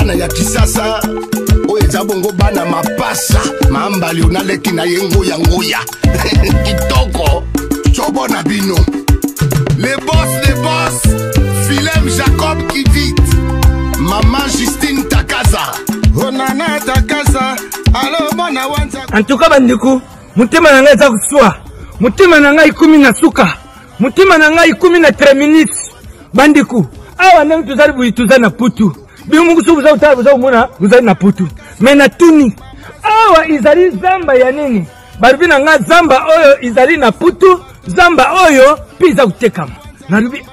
bana ya kisasa oyo eza bongo bana mapasa mambali unaleki na ye nguya kitoko chobona bino les boss Philem Jacob Kivit maman Justine Takaza onana Takaza alo mwana wanza en tout cas bandiku mutima na ngai za kuswa mutima na ngai 10 na suka mutima na ngai 10 na 3 minutes bandiku awa nang tuzali buituza na putu bimungu subuza utabuza umuna uzali na putu mena tuni awa izali zamba ya nini barubi na nga zamba oyo izali na putu zamba oyo piza kutekama narubi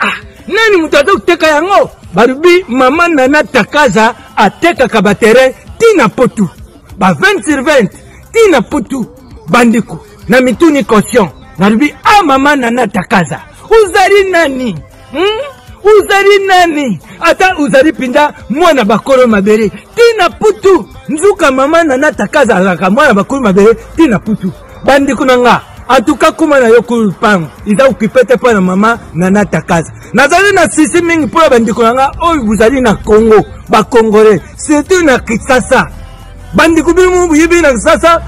nani mutu aza kuteka yango barubi mama Nana Takaza ateka kabatere tina putu ba 20 sur 20 tina putu bandiku na mituni caution narubi mama Nana Takaza uzali nani uzali nani ata uzali pinda mwana bakolo mabere tina putu nzuka mama Nana Takaza alaka mwana bakolo mabere tina putu bandiku nanga atuka kuma na yoku pango iza ukipete pa na mama Nana Takaza nazali na sisi mingi pula bandiku nanga oyo buzali na Congo ba Congolais surtout na Kinshasa bandiku bimu yibi na Kinshasa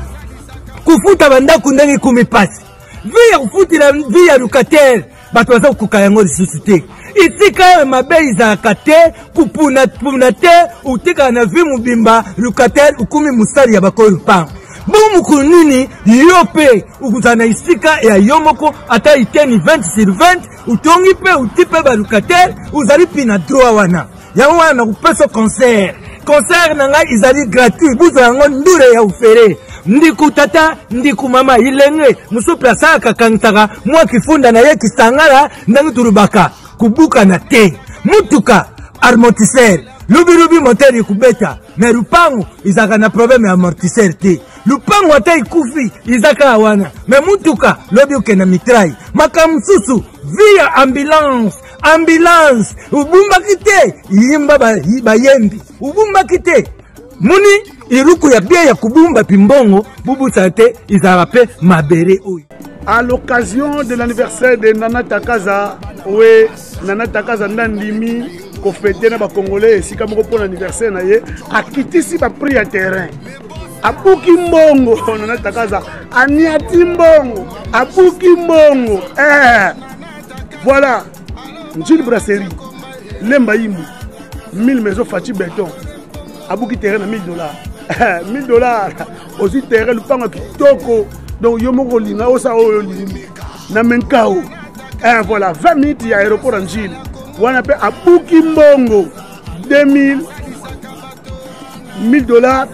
kufuta bandaku ndenge kumipasi via kufutila via locataire bato baza kukuka yango lisusu te isika mabei za kate kupuna te utika na vi mubimba locataire ukumi musari ya bakolo pango bumu kunini yope ukuzana isika ya yomoko ata iteni 20 sur 20 utongi pe utipe ba locataire uzali pina droit wana ya wana kupeso concert na ngai izali gratuit buza yango ndure ya ufere ndiku tata ndiku mama ilenge musupe asaka kankaka mwa kifunda na ye kisangala ndangi turubaka kubuka na te mutuka amortisseur lubi moteur kubeta mais lupango izaka na problème ya amortisseur te lupango ata ikufi izaka wana mais mutuka lobi ukena mitrai makamususu via ambulance ubumba kite yimba bayembi ubumba kite muni iruku ya bia ya kubumba pimbongo bubu sate izarape mabere oyo. À l'occasion de l'anniversaire de Nana Takaza, oui, Nana Takaza Nandimi, ko fêter na ba Congolais, si comme pour l'anniversaire na ye, a quitté si ba prix à terrain. A Buki Mbongo, Nana Takaza, a Niati Mbongo, a Buki Mbongo. Voilà, Njil Brasserie, Lembaïmou, 1000 maisons Fati Béton, a Buki terrain à $1000. $1000, aussi terrain, le pan à Kitoko. Donc, Yomoko Lina, Osa Oyolini, Namenkao. Et voilà, 20 minutes, il y a aéroport en Gilles. On appelle à Bukimbongo, 2000, $1000.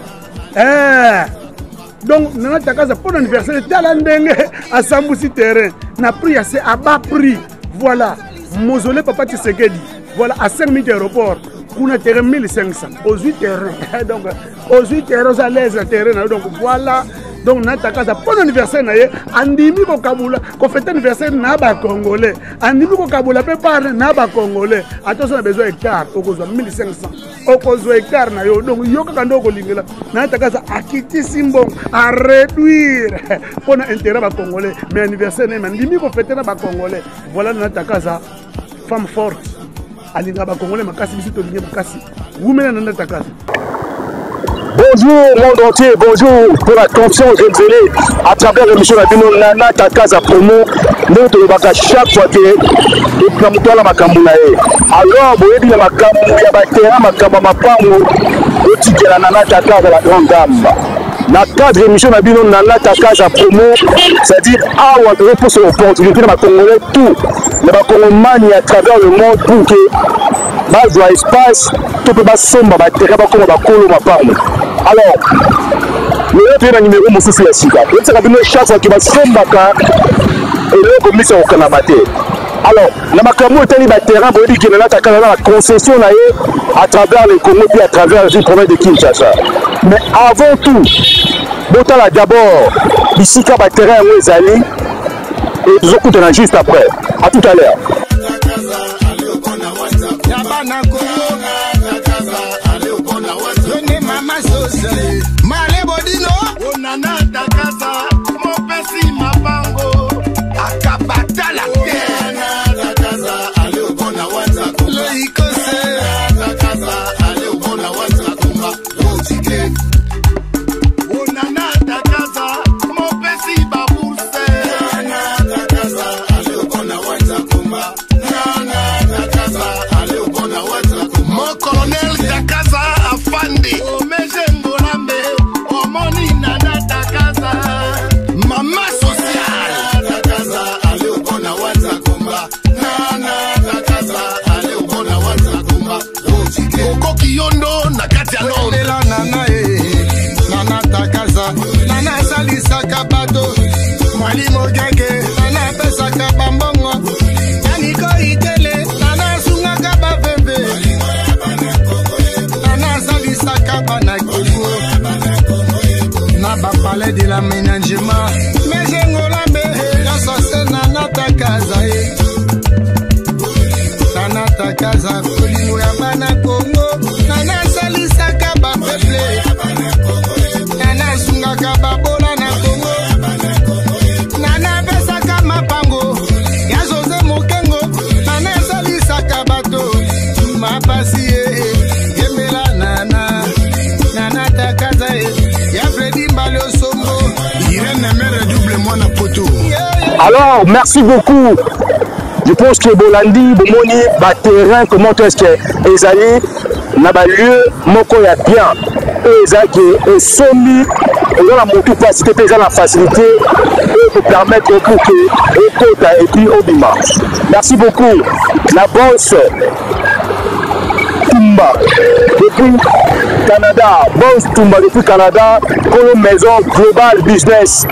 Donc, Nana Takaza, pour l'anniversaire, Talandenge, à Samboussi terrain, n'a pris assez à bas prix. Voilà, Mausolée Papa Tshisekedi. Voilà, à 5 minutes d'aéroport. On a terrain 1500. Aux 8 terrains. Donc, aux 8 terrains, à l'aise, terrain. Donc, voilà. Donc, Nana Takaza, pour l'anniversaire, andimi ko kabula, ko fête anniversaire na ba Congolais. Andimi ko kabula pe par na ba Congolais. Attention, on a besoin hectare, au cause 1500. Au cause hectare na yo. Donc, yo ka ndo ko lingela. Nana Takaza a quitté Simbo à réduire pour l'intérêt ba Congolais. Mais anniversaire na andimi ko fête na ba Congolais. Voilà Nana Takaza, femme forte. Alinga ba Congolais makasi biso to linga makasi. Women Nana Takaza. Bonjour monde entier, bonjour pour la confiance révélée à travers l'émission de Nana Takaza promo. Nous te le chaque fois que nous sommes la Makambuna. Alors, vous avez dit la Makambu, il y a Batera, Makamba Mapango, et tu la Nana Takaza, la grande dame. Dans le cadre de l'émission de Nana Takaza promo, c'est-à-dire à ou à trouver pour cette opportunité de Congolais tout, les Congolais à travers le monde pour que base de l'espace, tout peut pas sombre, Batera, comme Bakolo Mapango. Alors, le autre numéro, c'est celui-ci. Chaque fois qu'il va sombre, et le commis c'est au Kanamate. Alors, la Makamou est un terrain pour dire qu'il y a la concession à travers les Congo et à travers les provinces de Kinshasa. Mais avant tout, Botala d'abord, ici, il y a un terrain où ils allaient et nous écoutons juste après. À tout à l'heure. Nana Takaza, mon pesi mapango, akabata la terre. Nana Takaza, allez au bon à WhatsApp. Le Ikose. Nana Takaza, allez au bon à WhatsApp. le colonel Takaza Afandi. Omejengolambe, omoni nana Takaza. Mama sociale. Takaza, allez au bon à Wanzakumba. Nana Takaza, allez au bon à Wanzakumba. Koki yondo na kati ya londo. Nana Nana Takaza. Nana Salisaka Bato. Mwalimu Gage. Nana Pesaka Bambongo. Naniko Itele. Nana Sungaka Baveve. Nana Salisaka Banakiwo. Naba Palais de l'aménagement. Mais j'ai ngolame. L'assassin Nana Takaza. Nana Takaza. Kolimo ya Bana Congo. Nana Salisaka Baveve. Nana Sungaka Babola na Congo. Nana Besaka Mapango. Ya José Mokengo. Nana Salisaka Bato. Mapasi Yemela Nana. Nana Takaza. Ya Freddy Mbalo Sombo. Irène Mère double moi na poto. Alors, merci beaucoup. Je pense que Bolandi, Bomoni, terrain, comment est-ce que les alliés n'a lieu, moko ya bien. Et et somi, et dans la moto facilité, la facilité, et de permettre pour que et puis Obima. Merci beaucoup. La bosse Tumba depuis Canada, boss Tumba depuis Canada, Colo Maison Global Business.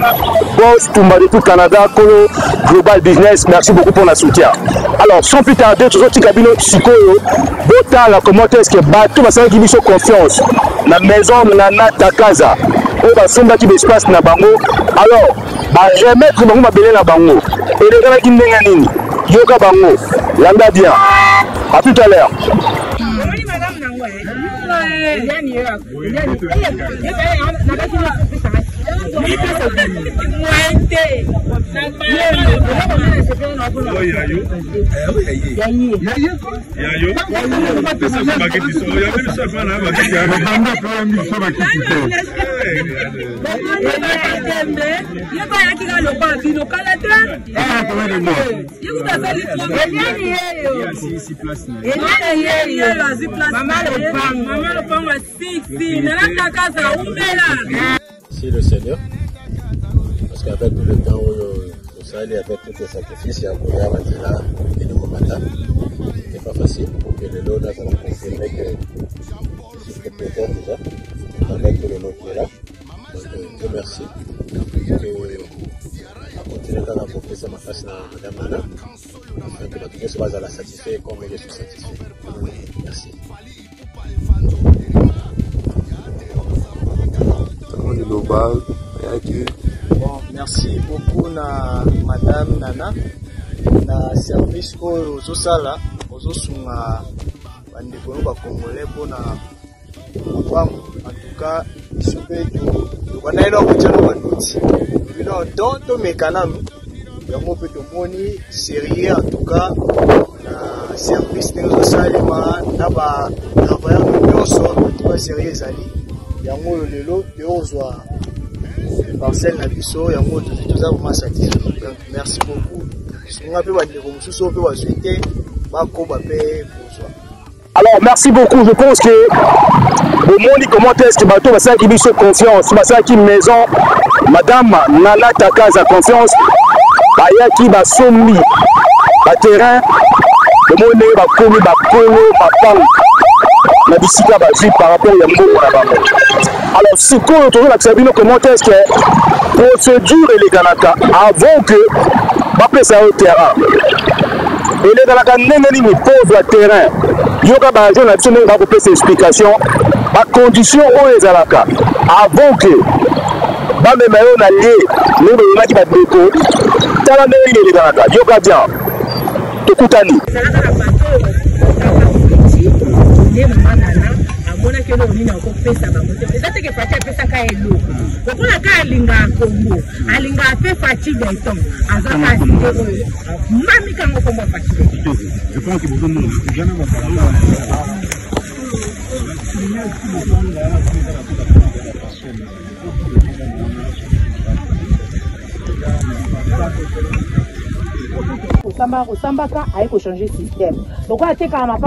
Boss Tumba depuis Canada, Colo Global Business. Merci beaucoup pour la soutien. Alors, sans plus tarder, tous autres cabinets psycho, Bota la commentaire, est-ce que Batou va s'en sur confiance. La maison Nana Takaza, on va s'en battre d'espace na bango. Alors, remettre bango ma belé na bango. Et les gars qui n'ont nini, yoga bango, lambda bien. À tout à l'heure. C'est le Seigneur, parce qu'avec le temps au Sahel et avec tous les sacrifices, il y a un programme là et de matin. Ce n'est pas facile pour que le lot là, ça va confirmer que je suis propriétaire déjà, avec le lot qui est là. Donc, Dieu merci. À continuer à apporter ça ma face à Madame Nana, afin que notre Dieu soit à la satisfait comme je suis satisfait. Merci. Bon, merci beaucoup na Madame Nana na service oyo ozosala ozosunga bandeko ba Congolais mpona mapamu. En tout cas biso mpe tokanaela kotiana baduti bino don tomekananu yango mpe tomoni sérieux en tout cas na service ndenge ozosalema na batravailleur nyonso bato ba sérieux ezali yango oyo lelo mpe ozwa parcelle na biso yango toza vraiment satisfait. Merci beaucoup. Songa pe bandeko mosusu pe bazwite bakoba pe bonsoir. Alors merci beaucoup. Je pense que au monde comment est-ce que bateau va ça qui biso confiance, va ça qui maison Madame Nana Takaza confiance. Baya qui ba sommi ba terrain le monde ba komi ba kolo ba pang na bisika ba vie par rapport ya mboko na bango. Alors c'est quoi autour de la cabine comment est-ce que procédure et les Kanaka avant que ba pesa au terrain. Et les Kanaka n'engani ni pose le terrain. Yoga ba jeune na biso nga ko pesa explication ba condition o ezalaka avant que ba me mayo na lié nous na ki ba deko tala ndenge les Kanaka yoga bien tokutani. Mona que no nina ko pesa ba mo te que fatia pesa ka elo ko kuna ka linga Congo alinga fe fatia beton azaka ndeko mami ka ngo komba fatia je pense que vous nous jana ba Sambaka a changer système. Donc, on a été quand même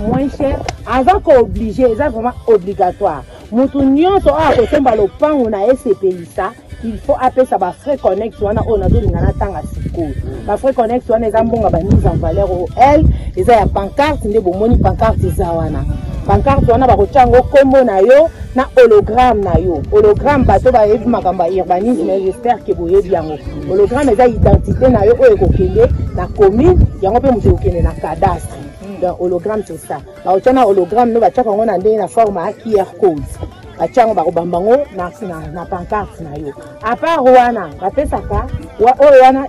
moins cher, avant qu'on obligé, c'est vraiment obligatoire. Moutounion, on a fait le pan, on a SCPI ça. Il faut appeler ça frais connexion on a deux ngana tanga siko ba frais connexion on a mbonga ba mise en valeur au L eza ya pancarte nde bomoni pancarte eza wana pancarte wana ba kochango kombo na yo na hologramme na yo hologramme bato ba yebi makamba urbanisme j'espère que boye biango hologramme eza identité na yo oyo kokende na commune yango pe mutu kokende na cadastre donc hologramme c'est ça ba ochana hologramme no ba chaka ngona ndenge na forme ya QR code achango bakobambango na pancarte na yo à part wana bapesaka wana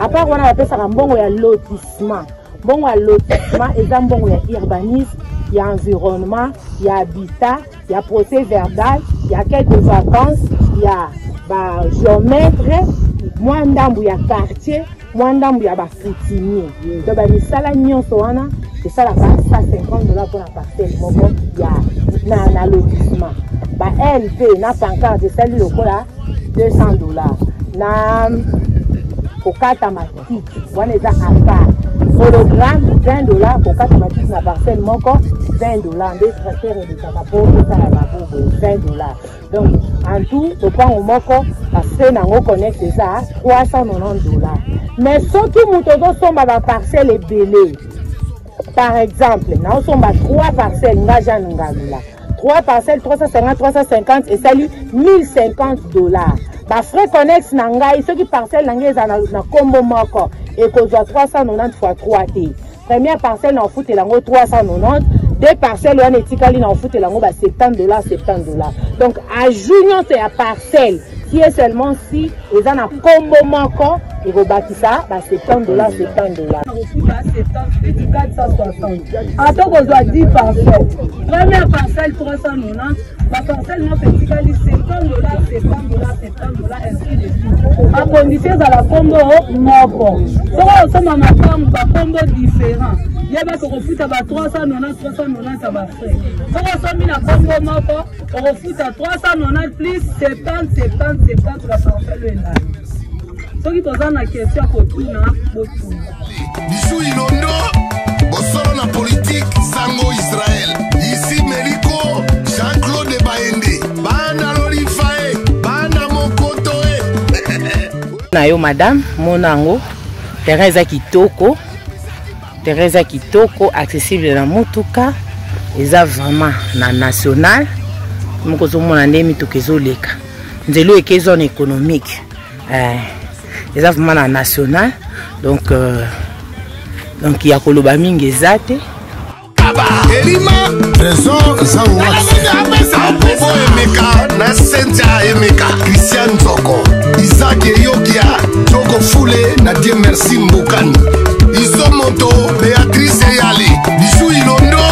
à part wana bapesaka mbongo ya lotissement mbongo ya lotissement eza mbongo ya urbanisme ya environnement ya habitat ya procès verbal ya quête de vacances ya ba géomètre mwa ndambu ya quartier mwa ndambu ya bafritinier donc bamisala nyonso wana esalaka $150 pour la parcelle moko ya na lotissement ba LP na pancarte sali lokola $200 na kokata matiki wana eza à part hologramme $20 kokata matiki na parcelle moko $20 nde tracteur de kapo esala babobo $20 donc en tout topango moko parce nango connecte eza $390 mais soki moto ozosomba ba parcelle ebele par exemple naosomba 3 parcelles nga Jeanne Ngalula 3 parcelles, 350 et salut $1050. Ba frais connexe na ngai, ceux qui parcelle na ngai na combo moko et que 390 fois 3 T. Première parcelle na fout elango 390, deux parcelles on etikali na fout elango ba $70. Donc ajoutons à parcelle qui est seulement si ils ont un combo moko et vous bâtissez ça ba $70. Attends qu'on doit 10 parcelles. Première parcelle 390, la parcelle non verticale $70, ainsi de suite. À condition de la combo moko. Si on sommes en attente de combo différent, il y a des refus à 390 ça va faire. Si on sommes en combo moko, on refuse à 390 plus 70 la parcelle est là. Ce qui pose la question pour tout na botu. Bijou Ilondo, bosolo na politique Sango Israël. Ici Meliko, Jean-Claude Baende, Bana Lorifae, Bana Mokotoe. Na yo madame, monango, Teresa Kitoko, accessible na motuka, eza vraiment na national. Moko zo mona ndemi tokezo leka. Nzelo eke zone économique. Les affaires nationales donc il y a koloba mingi ezate Elima trésor ça Bobo Emeka na Cynthia Emeka Christian Zoko Isaac Yokia Joko Fule na Dieu merci Mbukani Isomoto Béatrice Yali Bijou Ilondo.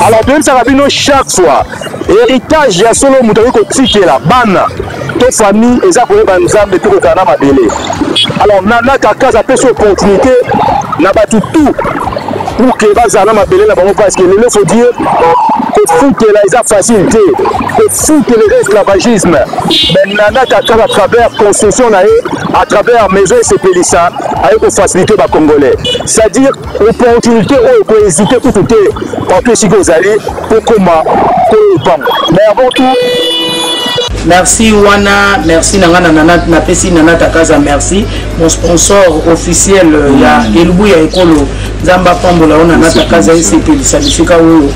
Alors bien ça va bien chaque fois héritage ya solo mutako kotikela bana to famille eza koyeba nzambe to kokana mabele. Alors nana kakaza pesa opportunité na batu tout pour que bazana mabele na bango parce que il faut dire que foutre la eza facilité que foutre l'esclavagisme mais nana kakaza à travers construction na à travers maison sepelisa avec pour faciliter ba congolais. C'est-à-dire opportunité ou pour hésiter tout papier si vous allez pour comment mais avant tout merci Wana, merci Nangana na pesi Nana Takaza, merci mon sponsor officiel ya Elubu ya Ekolo Zamba Pambola ona Nana Takaza SCP Sadifika wo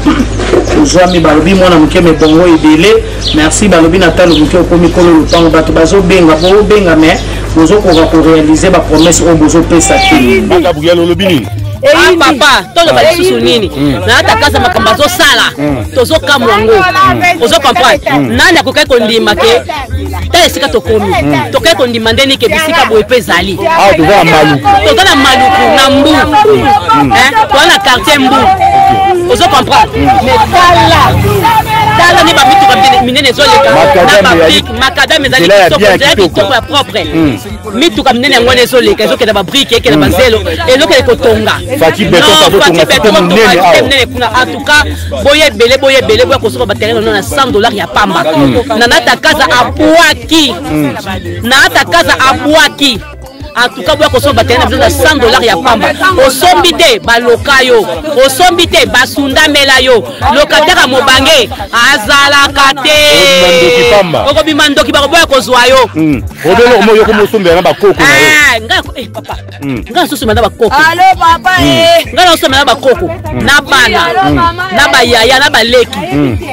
ozwami balobi mwana mukeme bongo ebele merci balobi natalo muke okomi kolo lupango bato bazo benga bo benga mais bozo ko réaliser ba promesse o bozo pesa te banga bugelo lobini. Ah papa, todo ba lisusu nini? Na takaza makamba zo sala. Tozo kamwango. Ozo comprendre. Nani akokai kondima ke ta esika tokomi. Tokai kondima ndeni ke bisika boye pezali. Ah to va maluku. To na maluku na mbu. To na quartier mbu. Ozo comprendre. Mais tala ni ba bitu ka minene zo leka. Na fabrique makadam ezali kitoko ya propre. Mitu ka minene ngone zo leka zo ke na ba brique ke na ba zelo. Elo ke kotonga. Fati beton en tout cas boye belé boye kosoba ba terrain na $100 ya pamba na takaza abwaki na takaza abwaki en tout cas boya kosomba terrain na 100 $ ya pamba osombi te baloka yo osombi te basundamela yo locataire mobange azalaka te okobima ndoki bakoboya kozwa yo obelo moyo komosombela na bakoko papa nga sosomela na bakoko allo papa nga nasomela na bakoko na bana na bayaya na baleki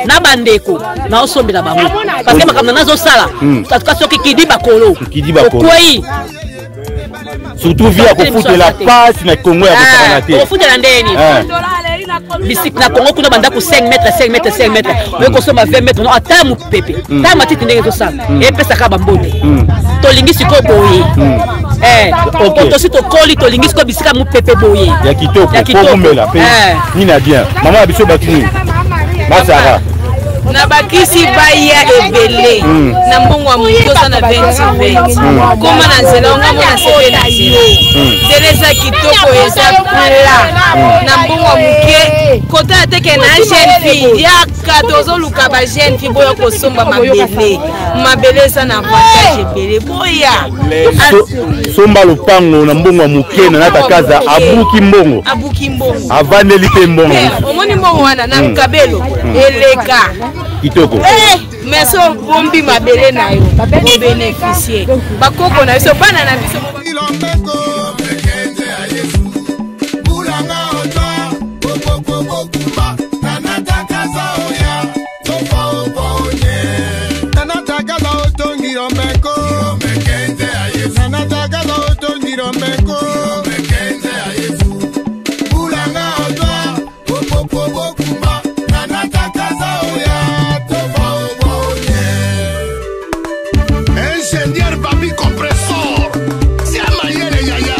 na bandeko na osombela bango parce que makambo nazosala katuka soki kidi bakolo okwei surtout via kofutela passe na Congo ya kosala te kofutela ndeni bisik na Congo kuna banda ko 5 mètres mais ko soma 20 mètres no ata mu pepe ta matiti ndenge tosala e pesa ka bamboni tolingi siko boye to sito koli tolingi siko bisika mu pepe boye ya kitoko ko mbela pe ni na bien mama biso batini masara na bakisi baya ebele na mbongo wa mutosa na 20 koma na nzela onga mona sepe na nzela eza kitoko eza pla na mbongo wa muke kota ateke na jeune fille yaka tozoluka ba jeune fille boyo kosomba mabele eza na avantage ebele boya somba lopango na mbongo wa muke na natakaza abuki mbongo avandeli pe mbongo omoni mbongo wana na mkabelo eleka kitoko mais so bombi mabele na yo bo bénéficier bakoko na biso bana na biso Ingénieur Babi Compressor, c'est un maillot de yaya.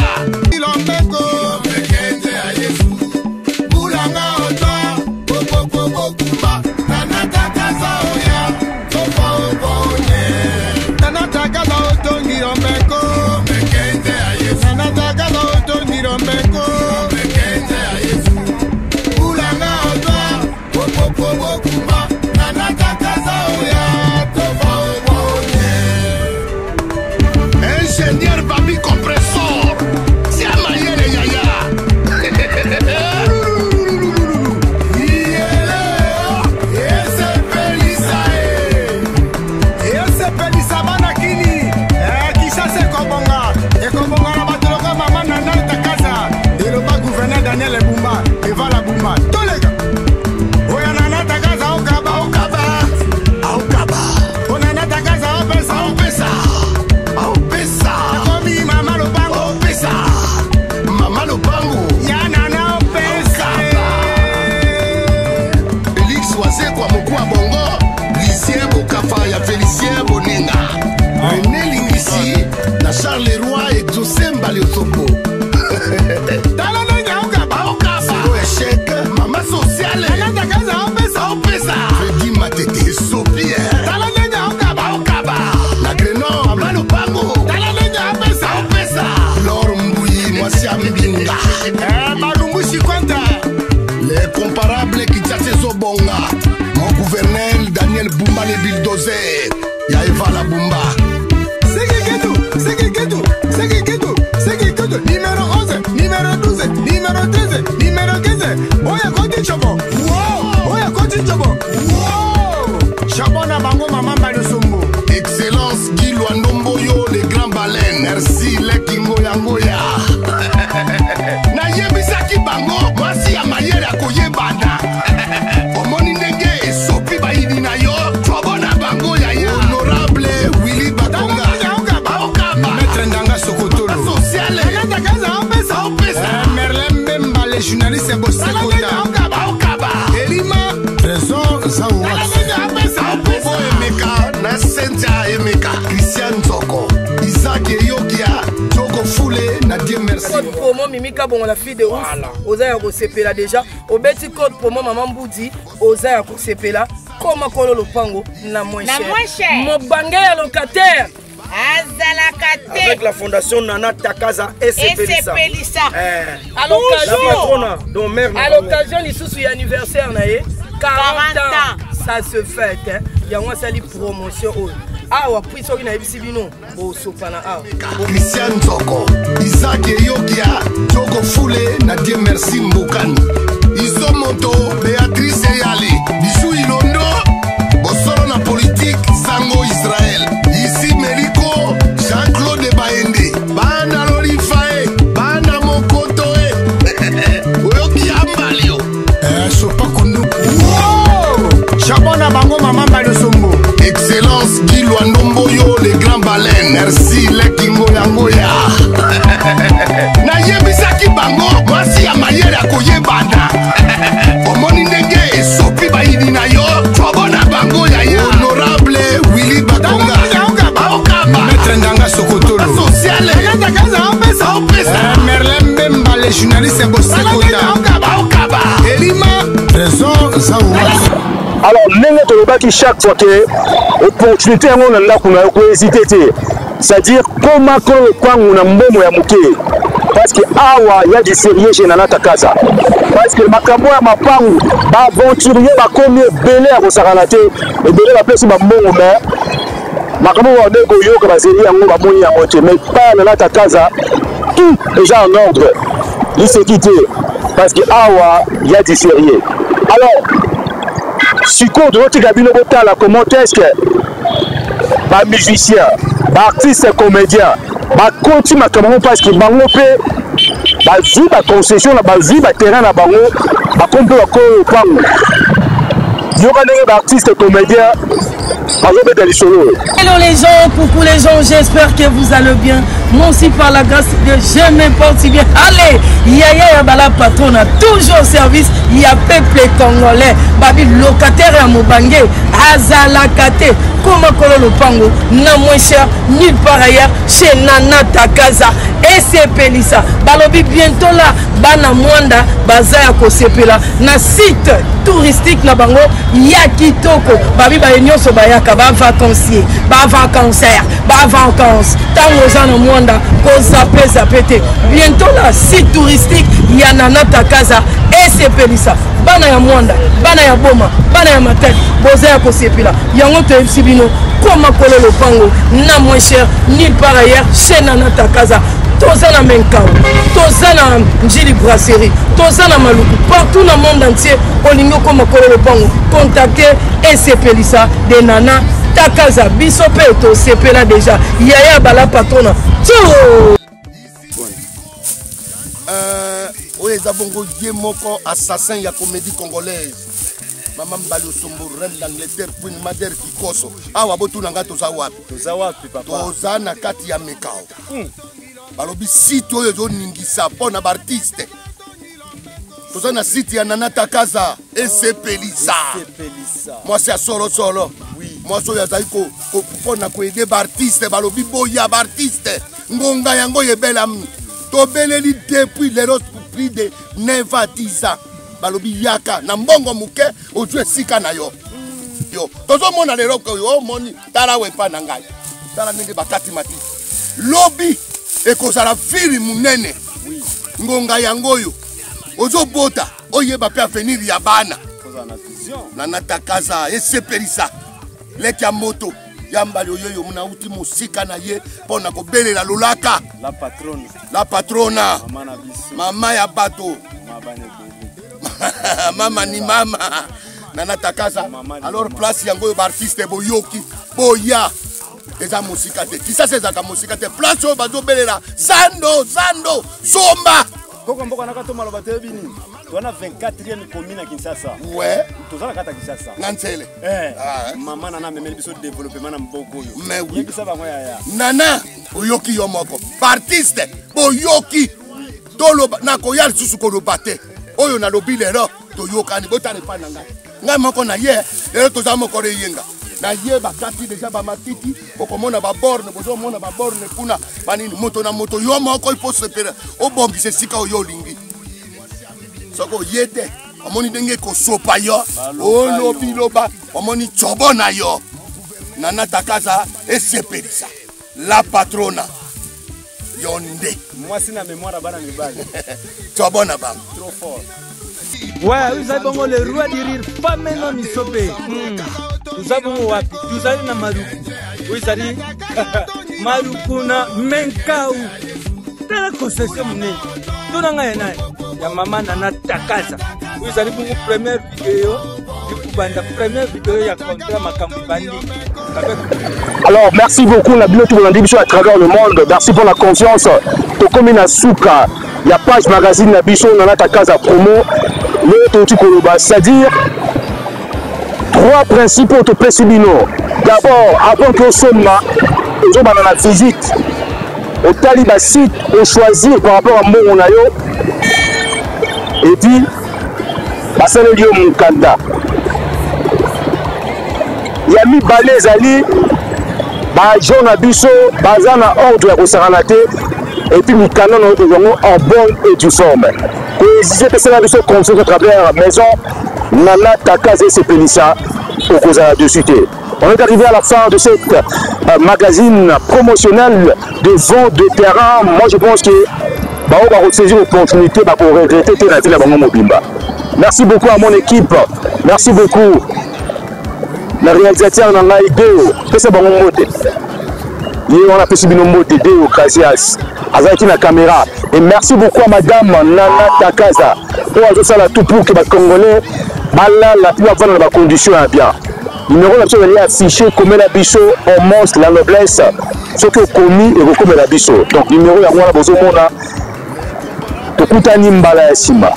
Ingénieur Babi Compressor, c'est un maillot de yaya. Daniel Bumba, Eva la Bumba, tous les gars. Oyanana Tagaza, Okaba, Okaba, Okaba. Onana Tagaza, Opesa, Opesa, Opesa. Komi Mama Lobango, Opesa, Mama Lobango. Yanana Opesa. Félix Oise kwa Mokwa Bongo, Lucien Bokafa ya Félicien Boninga. René Lingisi, na Charles Leroy et José Mbaleosopo. Mama sociale opesa Freddy Matete Sopie Okaba na Grenoble Mama Lopango opesa Lor Mbuyi Mwasi Mbinga Malumbushi Kwanta les comparables Kitase Zobonga mon gouverneur Daniel Bumba le bulldozer ya Eva la Bumba Segeketu numéro 11 numéro 12 numéro 13 numéro 15 Oya Koti Chobo wow Oya Koti Chobo wow Chabona Bango Mama Mbaleosombo Excellence Guy Luandombo yo les grands baleines merci Lekingo Yangoya na yebisaki bango mwasi ya mayele akoyebana omoni ndenge esopi bayidi na yo twabona bango ya ye honorable Willy Batonga maître Ndanga Sokotolo sociale Merlin Mbemba les journalistes Bosekota Elima Trésor Zawatsi Bobo Emeka na Sentia Emeka Christian Zoko Isaac Eyokia Togo Foulé Nadia merci code promo Mimika bon la fille de ouf Oza ya kosepela déjà obeti code promo Maman Mboudi Oza ya kosepela Koma Kolo Lopango na moins cher Mobange ya locataire avec la fondation Nana Takaza SCPLISA. À l'occasion du sous anniversaire 40 ans ça se fête il y a une promotion awa puis soki nayebisi bino bosopana awa Christian Nzoko, Isaac Eyokia, Joko Fule, Nadie Merci Mbokani, Isomoto, Béatrice Eyali, Bijou Ilondo, Bosolo na politique, Sango Israël, ici Meliko, Jean-Claude Baende, Bana Lorifae, Bana Mokotoe, Oyoki Ambalio, Chopa Kundu, Chabona bango maman Balosombo. Excellence Guy Luandomboyo, les grands baleines, merci Lekingo Yangoya. Nayebisaki bango, mwasi ya mayele akoyebana. Omoni ndenge esopi bayidi na yo, chobona bango ya ya. Honorable Willy Batonga, Baokaba, Maître Ndanga Sokotolo, Sociale, Merlin Mbemba, les journalistes Bosekota, Baokaba, Elima, Trésor Zaouwa. Alors, nous avons chaque fois que l'opportunité est hésité. C'est-à-dire, comment on a un moment à mouké. Parce que il y a des sérieux chez Nana Takaza. Parce que Makambo et Mapang, aventurier, comme belé à Rosaranaté, et belé la place où Mambo, Makambo a des goyos comme la série à Mouni à Moté, mais pas Nana Takaza, tout est déjà en ordre. Il s'est quitté. Parce que il y a des sérieux. Alors, si on doit comment est-ce que les musiciens, les artistes, comédiens, continuent à commencer parce que les la concession, le terrain, les artistes, comédiens, hello les gens, coucou les gens, j'espère que vous allez bien. Moi aussi par la grâce de Dieu, je m'importe si bien. Allez, Yaya Bala patron a toujours service, il y a peuple congolais, babi locataire à Mobangue, Azalakate, comment Kolo Pango, n'a moins cher, nulle part ailleurs, chez Nana Takaza, et c'est Pelissa. Balobi bientôt là, Bana Mwanda, Bazaya Kosepela, na site touristique na bango, Yakitoko, babi Bayenyo Sobayaka, ba vacancier, ba vacancaire, ba vacances, Tangoza na Mwanda, Kozape Zapete. Bientôt là, site touristique, Yanana Takaza, et c'est Pelissa. Bana ya Mwanda, Bana ya Boma, Bana ya Matek, Bozaya Kosepela, Yango te Sibino, comment Kolo Lopango, na moins cher, nulle part ailleurs, chez Nana Takaza. Tozana Menkao, Tozana Njili Brasserie, Tozana Maluku, partout dans le monde entier, Olingo comme Kolo Lopango, contactez SCP Lisa de Nana Takaza, Bisope, SCP là déjà, Yaya Bala Patrona. Oye Zabongo Yemoko, assassin ya comédie congolaise. Maman Balosombo, reine d'Angleterre, Queen Mother Kikoso. Awa botu nanga toza wapi? Toza wapi papa? Toza na kati ya Mekao. Balobi site oyo zo ningisa pona ba artiste. Toza na site ya Nana Takaza, esepelisa. Moi c'est solo solo. Oui. Moi so ya zaiko pona ko aider ba artiste, balobi boya ba artiste. Ngonga yango yebela mi. To beleli depuis les plus de 9 à 10 ans. Balobi yaka na mbongo muke ojue sika na yo. Yo, tozo mona lero ko yo moni tala wepa na ngai. Tala ndenge bakati mati. Lobby ekozala fili munene. Oui. Ngonga yango yo. Ozo bota oyeba pe avenir ya bana. Kozana vision. Nana Takaza esepelisa. Leki ya moto. Yambali oyo muna uti musika na ye pona ko belela lolaka. La patronne. La patrona. Mama na biso. Mama ya bato. Mama ni mama. Nana Takaza. Alors place yango ba artiste boyoki. Boya. Eza musika te. Kisa seza ka musika te. Place o bazo belela. Zando, zando, somba. Koko mboka nakato maloba te bini. Tona 24e commune à Kinshasa. Ouais. Tozala kata Kinshasa. Nansele. Maman nana memeli biso développement na mboko yo. Mais oui. Yebisa bango ya. Nana boyoki yo moko. Artiste boyoki. Tolo na koyar susu ko lobate. Oyo na lobi lero toyoka ni botane pa nanga. Ngai moko na ye lero toza moko re yenga. Na ye bakati déjà ba matiti okomona ba borne bozo mona ba borne kuna banini moto na moto yo moko il faut se faire o bombi se sika yo lingi. Soko yete omoni denge ko sopa yo o lobi loba omoni chobo na yo. Nana Takaza esepelisa la patrona yonde. Moi sina mémoire bana mibali. Chobo na bang. Trop fort. Ouais, vous avez bon le roi du rire, pas maintenant ni sopé. Nous avons wapi, nous allons na Maluku. wizari marukuna menkau tala concession mne tuna ngai naye ya mama Nana Takaza wizari bungu première vidéo dikubanda première vidéo ya contrat makambu bandi. Alors merci beaucoup na bino tout à travers le monde, merci pour la confiance. Tokomina Souka, il y a page magazine na biso Nana Takaza promo le tout koloba, c'est-à-dire trois principaux de Pesibino. D'abord, avant que Soma, nous avons la visite au Taliba site, on choisir par rapport à Monayo et puis, c'est le lieu Mukanda. Yami Balé Zali, John Abisso, Bazana ordre au Saranate, et puis Mikana en bonne et due forme. Et si c'était cela de ce conseil à travers la maison, Nana Takaza et Sepelissa, au cause de suite. On est arrivé à la fin de cette magazine promotionnel de vente de terrain. Moi je pense que on va saisir l'opportunité pour regretter la ville de Mobimba. Merci beaucoup à mon équipe. Merci beaucoup. Le réalisateur dans l'AIDEO, c'est bon moté. On a fait Sibino Moté, Deo Kazias, Azaki la caméra. Et merci beaucoup à madame Nana Takaza. Pour avoir tout pour que les Congolais, la plus avant dans la condition bien. Numéro est affiché comme la bicho, on montre la noblesse, ce que commis et comme la bicho. Donc numéro est à Bozomona, Tokutani Mbala Sima.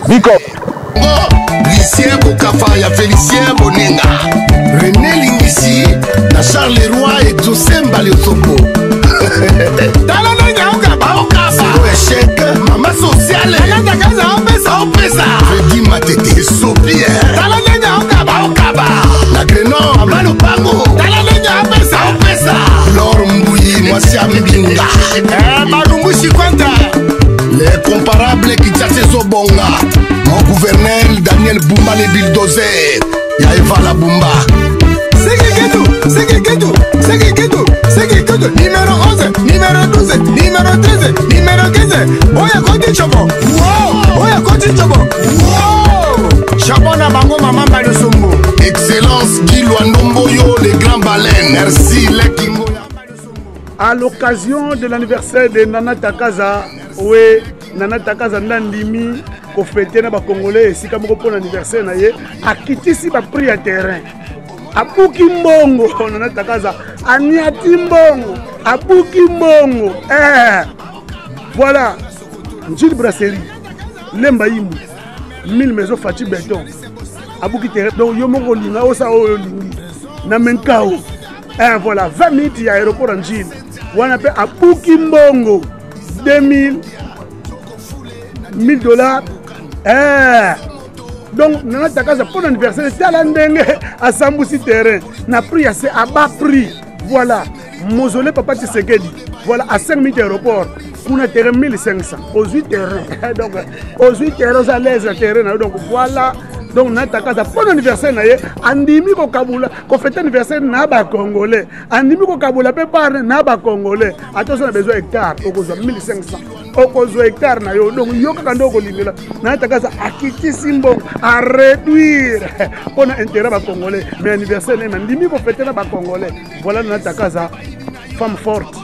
Big up. Lucien Bokafa, ya Félicien Bonenga, René Lingisi, na Charles Leroy et Josemba Leosopo. Talananga Okaba, Zero échec, Mama Sociale, Nana Takaza, Opesa, Freddy Matete, Sophie, Talananga Okaba, la Grenoble, Mano Pango, Talananga Opesa, Laure Mbouyi, Mwasi Amibinga, Malungu Chikwanta, les comparables qui chassent Zobonga. Mon gouverneur Daniel Boumba les bulldozers, Yaeva la Boumba. C'est numéro 11, numéro 12, numéro 13, numéro 15. Oya Koti Chobo. Wow, Oya Koti Chobo. Wow. Chabona Bango Maman Balosombo. Excellence Guy Luandomboyo, les grands baleines. Merci les Kingo. À l'occasion de l'anniversaire de Nana Takaza, oui, Nana Takaza Nandimi. Fêter na ba Congolais si comme pour l'anniversaire na ye akitisi ba prix à terrain abuki mbongo Nana Takaza aniati mbongo abuki mbongo voilà Njili brasserie lemba yimu 1000 maisons fati béton abuki terrain donc yo moko linga osa oyo lingi na menkao voilà 20 minutes ya aéroport Njili wana pe abuki mbongo 2000 $1000. Donc, Nana Takaza pour l'anniversaire, c'est à l'andenge à Sambousi terrain. Na prix assez à bas prix. Voilà. Mausolée Papa Tshisekedi. Voilà, à 5 minutes aéroport. On a terrain 1500. Aux 8 terrains. Donc, aux 8 terrains, à l'aise terrain. Donc, voilà. Donc, Nana Takaza pour l'anniversaire, andimi ko Kabula, ko fête anniversaire na ba Congolais. Andimi ko Kabula pe par na ba Congolais. Attention, on a besoin d'hectares. Au 1500. Au hectare na yo. Donc, yo kando ko limela. Nana Takaza akiti simbo à réduire pour l'intérêt ba Congolais. Mais anniversaire, andimi ko fête na ba Congolais. Voilà Nana Takaza, femme forte.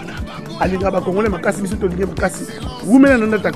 Alinga ba Congolais makasi biso to linge makasi. Women Nana Takaza.